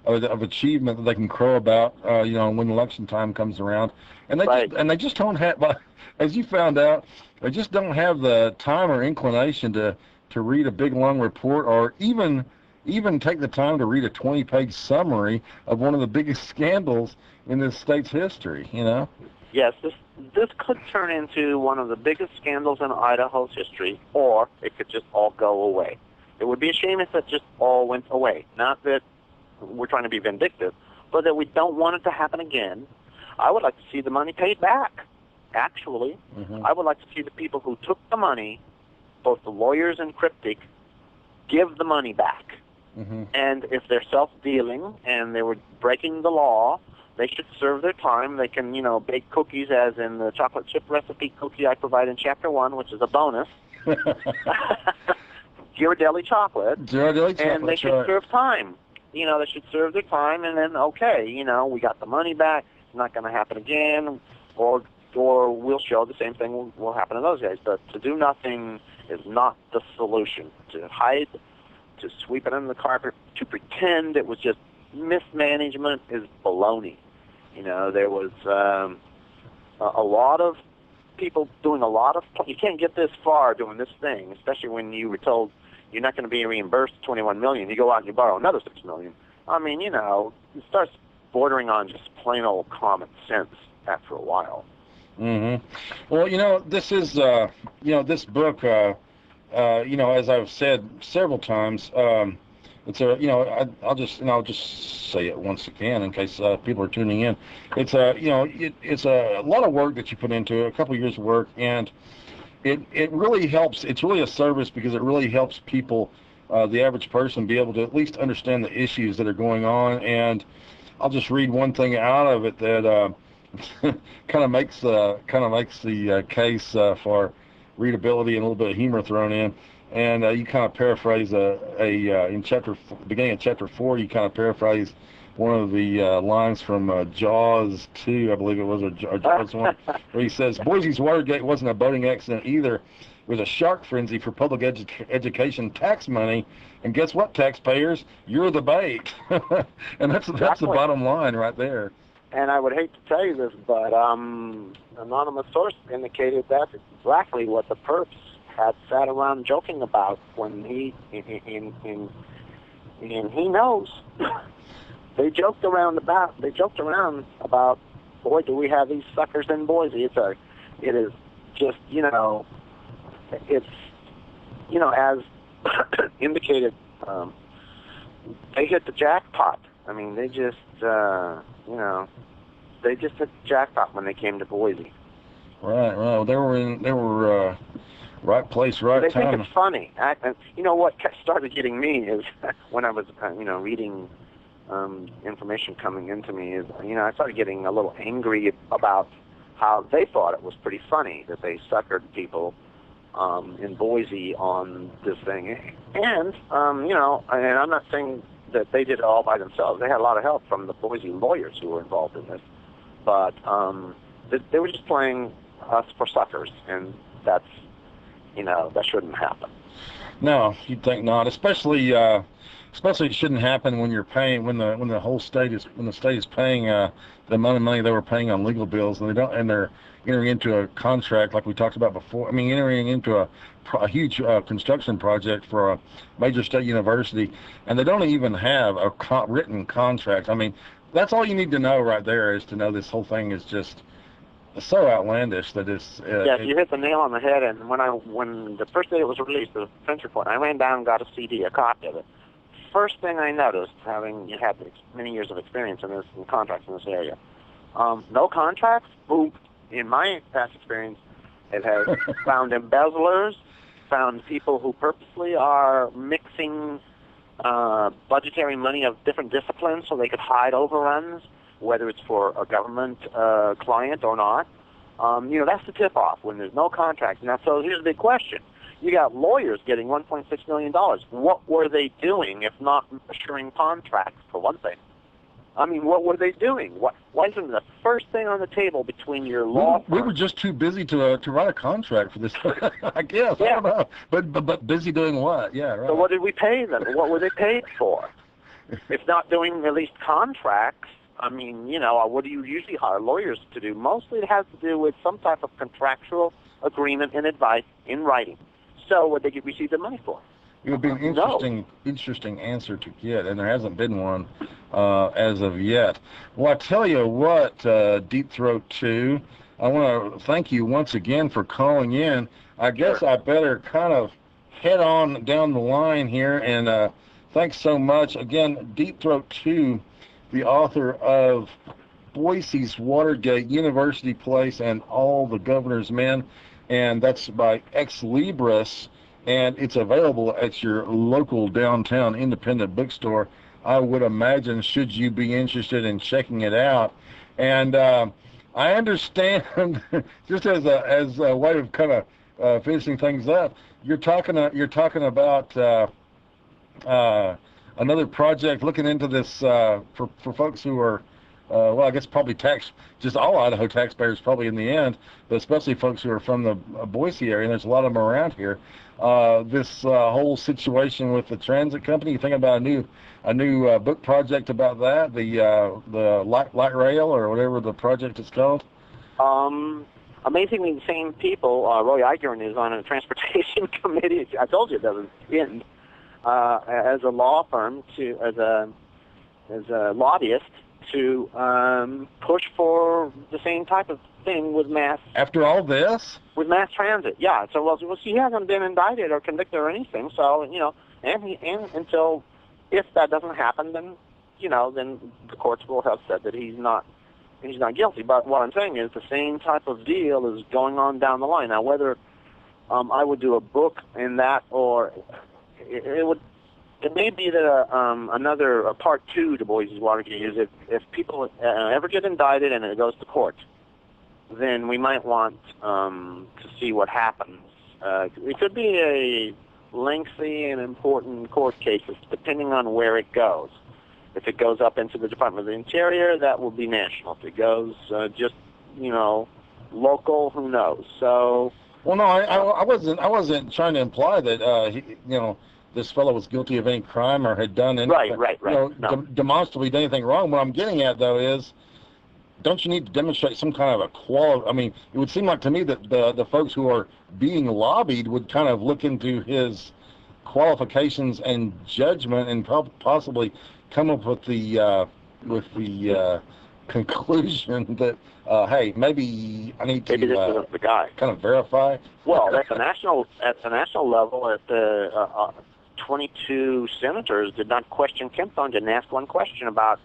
[SPEAKER 1] of achievement that they can crow about, when election time comes around, and they just don't have, as you found out, they just don't have the time or inclination to read a big long report, or even take the time to read a 20-page summary of one of the biggest scandals in this state's history.
[SPEAKER 2] Yes, this could turn into one of the biggest scandals in Idaho's history, or it could just all go away. It would be a shame if it just all went away. Not that we're trying to be vindictive, but that we don't want it to happen again. I would like to see the money paid back, actually. Mm-hmm. I would like to see the people who took the money, both the lawyers and Cryptic, give the money back. Mm-hmm. And if they're self-dealing and they were breaking the law, they should serve their time. They can, bake cookies, as in the chocolate chip recipe cookie I provide in Chapter 1, which is a bonus. Ghirardelli chocolate. And they should serve time. They should serve their time, and then, okay, we got the money back. It's not going to happen again, or we'll show the same thing will happen to those guys. But to do nothing is not the solution. To hide, to sweep it under the carpet, to pretend it was just mismanagement is baloney. There was a lot of people doing a lot of. You can't get this far doing this thing, especially when you were told you're not going to be reimbursed $21 million. You go out and you borrow another $6 million. I mean, it starts bordering on just plain old common sense after a while.
[SPEAKER 1] Mm-hmm. Well, this is, this book, as I've said several times, it's I'll just say it once again in case people are tuning in. It's it's a lot of work that you put into it, a couple of years of work, and it really helps. It's really a service because it really helps people, the average person, be able to at least understand the issues that are going on. And I'll just read one thing out of it that kind of makes the case for readability and a little bit of humor thrown in. And you kind of paraphrase in beginning of chapter 4, you kind of paraphrase one of the lines from Jaws 2, I believe it was, or Jaws 1, where he says, Boise's Watergate wasn't a boating accident either. It was a shark frenzy for public education tax money. And guess what, taxpayers? You're the bait. And that's the bottom line right there.
[SPEAKER 2] And I would hate to tell you this, but anonymous source indicated that's exactly what the perps had sat around joking about when he knows. They joked around about, boy, do we have these suckers in Boise. It is just, it's, as indicated, they hit the jackpot. I mean, they just, they just hit the jackpot when they came to Boise.
[SPEAKER 1] Right. Well, they were right place, right time.
[SPEAKER 2] They think it's funny. What started getting me is when I was, reading information coming into me is, I started getting a little angry about how they thought it was pretty funny that they suckered people in Boise on this thing. And, and I'm not saying that they did it all by themselves. They had a lot of help from the Boise lawyers who were involved in this. But they were just playing us for suckers, and that's, that shouldn't happen.
[SPEAKER 1] No, you'd think not. Especially it shouldn't happen when you're paying, when the state is paying the amount of money they were paying on legal bills, and they're entering into a contract like we talked about before. I mean, entering into a huge construction project for a major state university, and they don't even have a written contract. I mean, that's all you need to know right there, is to know this whole thing is just so outlandish that it's...
[SPEAKER 2] you hit the nail on the head. And when the first day it was released, the French Report, I ran down and got a CD, a copy of it. First thing I noticed, having had many years of experience in contracts in this area, no contracts. Boom. In my past experience, it has found embezzlers, found people who purposely are mixing budgetary money of different disciplines so they could hide overruns, whether it's for a government client or not. That's the tip-off when there's no contract. Now, so here's the big question. You got lawyers getting $1.6 million. What were they doing if not assuring contracts, for one thing? I mean, what were they doing? Why isn't the first thing on the table between your law firm?
[SPEAKER 1] We were just too busy to write a contract for this, I guess.
[SPEAKER 2] Yeah.
[SPEAKER 1] I don't know. But busy doing what? Yeah, right.
[SPEAKER 2] So what did we pay them? What were they paid for? If not doing at least contracts, I mean, what do you usually hire lawyers to do? Mostly it has to do with some type of contractual agreement and advice in writing. So what they receive the money for?
[SPEAKER 1] It would be an interesting answer to get, and there hasn't been one as of yet. Well, I tell you what, Deep Throat 2, I want to thank you once again for calling in. I guess I better kind of head on down the line here, and thanks so much. Again, Deep Throat 2, the author of Boise's Watergate, University Place, and All the Governor's Men, and that's by Ex Libris, and it's available at your local downtown independent bookstore, I would imagine, should you be interested in checking it out. And I understand, just as a way of kind of finishing things up, you're talking about another project looking into this for folks who are well, I guess probably just all Idaho taxpayers probably in the end, but especially folks who are from the Boise area, and there's a lot of them around here. This whole situation with the transit company, you thinking about a new book project about that, the light rail or whatever the project is called?
[SPEAKER 2] Amazingly, the same people, Roy Eigern is on a transportation committee. I told you it doesn't end. As a law firm, as a lobbyist, to push for the same type of thing with mass.
[SPEAKER 1] After all this?
[SPEAKER 2] With mass transit, yeah. So, well, he hasn't been indicted or convicted or anything. So, and until if that doesn't happen, then then the courts will have said that he's not guilty. But what I'm saying is the same type of deal is going on down the line. Now, whether I would do a book in that, or it may be that another part 2 to Boise's Watergate is if people ever get indicted and it goes to court, then we might want to see what happens. It could be a lengthy and important court case, depending on where it goes. If it goes up into the Department of the Interior, that will be national. If it goes just, local, who knows? So.
[SPEAKER 1] Well, no, I wasn't trying to imply that this fellow was guilty of any crime or had done anything.
[SPEAKER 2] Right.
[SPEAKER 1] Demonstrably done anything wrong. What I'm getting at though is, don't you need to demonstrate some kind of a quality? I mean, it would seem like to me that the folks who are being lobbied would kind of look into his qualifications and judgment and possibly come up with the conclusion that hey, maybe I need to
[SPEAKER 2] this isn't the guy.
[SPEAKER 1] Kind of verify.
[SPEAKER 2] Well, at the national level, at the 22 senators did not question Kempthorne, didn't ask one question about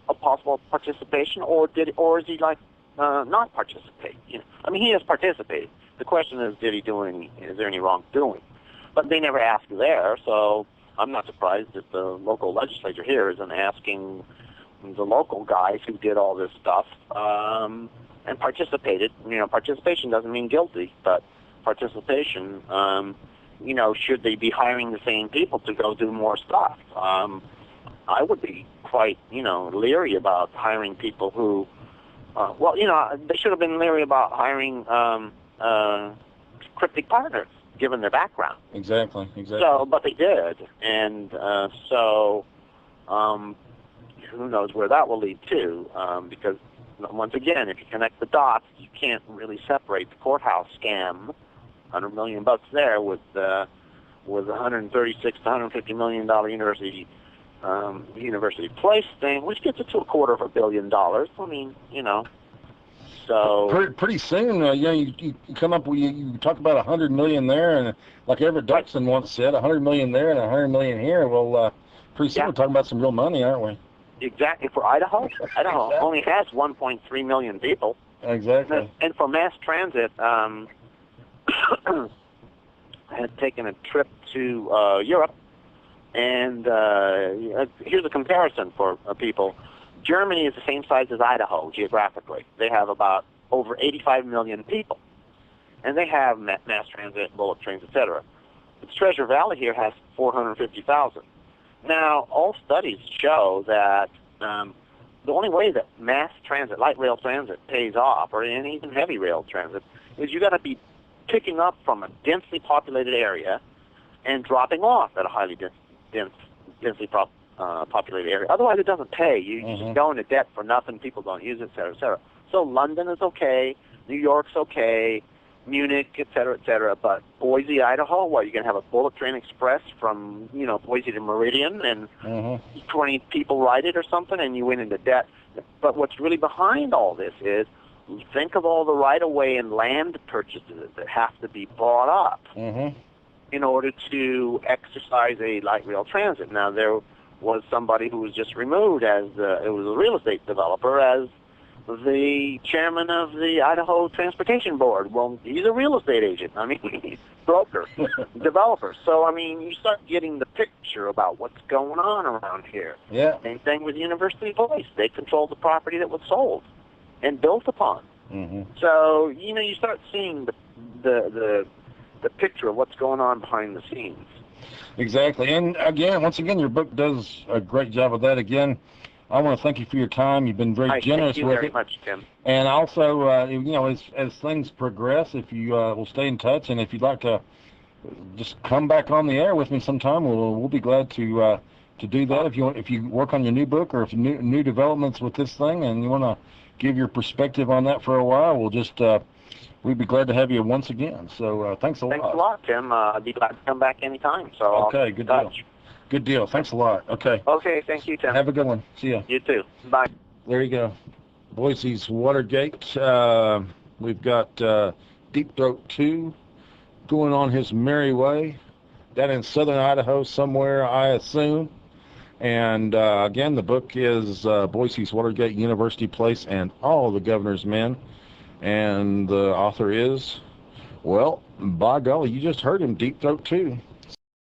[SPEAKER 2] a possible participation, or is he not participate? I mean, he has participated. The question is, is there any wrongdoing? But they never asked there, so I'm not surprised that the local legislature here isn't asking the local guys who did all this stuff and participated. Participation doesn't mean guilty, but participation, should they be hiring the same people to go do more stuff? I would be quite, leery about hiring people who, they should have been leery about hiring cryptic partners, given their background.
[SPEAKER 1] Exactly.
[SPEAKER 2] So, but they did, and who knows where that will lead to? Because once again, if you connect the dots, you can't really separate the courthouse scam, $100 million there, with the $136 to $150 million University Place thing, which gets it to $250 million. I mean, so
[SPEAKER 1] pretty soon, you come up with you talk about $100 million there, and like Everett Dirksen once said, $100 million there and $100 million here. Well, pretty soon we're talking about some real money, aren't we?
[SPEAKER 2] Exactly. For Idaho, Idaho only has 1.3 million people.
[SPEAKER 1] Exactly.
[SPEAKER 2] And for mass transit, I had taken a trip to Europe, and here's a comparison for people. Germany is the same size as Idaho geographically. They have about over 85 million people, and they have mass transit, bullet trains, etc. But Treasure Valley here has 450,000. Now, all studies show that the only way that mass transit, light rail transit, pays off, or even heavy rail transit, is you got to be picking up from a densely populated area and dropping off at a highly densely populated area. Otherwise, it doesn't pay. You just go into debt for nothing. People don't use it, et cetera, et cetera. So London is okay. New York's okay. Munich, et cetera, but Boise, Idaho, you're going to have a bullet train express from, Boise to Meridian, and 20 people ride it or something, and you went into debt. But what's really behind all this is, think of all the right-of-way and land purchases that have to be bought up in order to exercise a light rail transit. Now, there was somebody who was just removed it was a real estate developer, as the chairman of the Idaho Transportation Board. Well, he's a real estate agent. I mean, he's broker, developer. So, I mean, you start getting the picture about what's going on around here.
[SPEAKER 1] Yeah.
[SPEAKER 2] Same thing with University Place. They controlled the property that was sold and built upon. So, you start seeing the picture of what's going on behind the scenes.
[SPEAKER 1] Exactly. And once again, your book does a great job of that. Again, I want to thank you for your time. You've been very generous with it. Thank you
[SPEAKER 2] very much, Tim.
[SPEAKER 1] And also, as things progress, if you will stay in touch, and if you'd like to just come back on the air with me sometime, we'll be glad to do that. If you work on your new book, or if new developments with this thing, and you want to give your perspective on that for a while, we'd be glad to have you once again. So thanks a lot.
[SPEAKER 2] Thanks a lot, Tim. I'd be glad to come back anytime. So
[SPEAKER 1] okay, good deal. Good deal. Thanks a lot. Okay.
[SPEAKER 2] Okay, thank you, Tim.
[SPEAKER 1] Have a good one. See ya.
[SPEAKER 2] You too. Bye.
[SPEAKER 1] There you go. Boise's Watergate. We've got Deep Throat 2 going on his merry way. Down in southern Idaho somewhere, I assume. And again, the book is Boise's Watergate, University Place, and All the Governor's Men. And the author is, well, by golly, you just heard him, Deep Throat 2.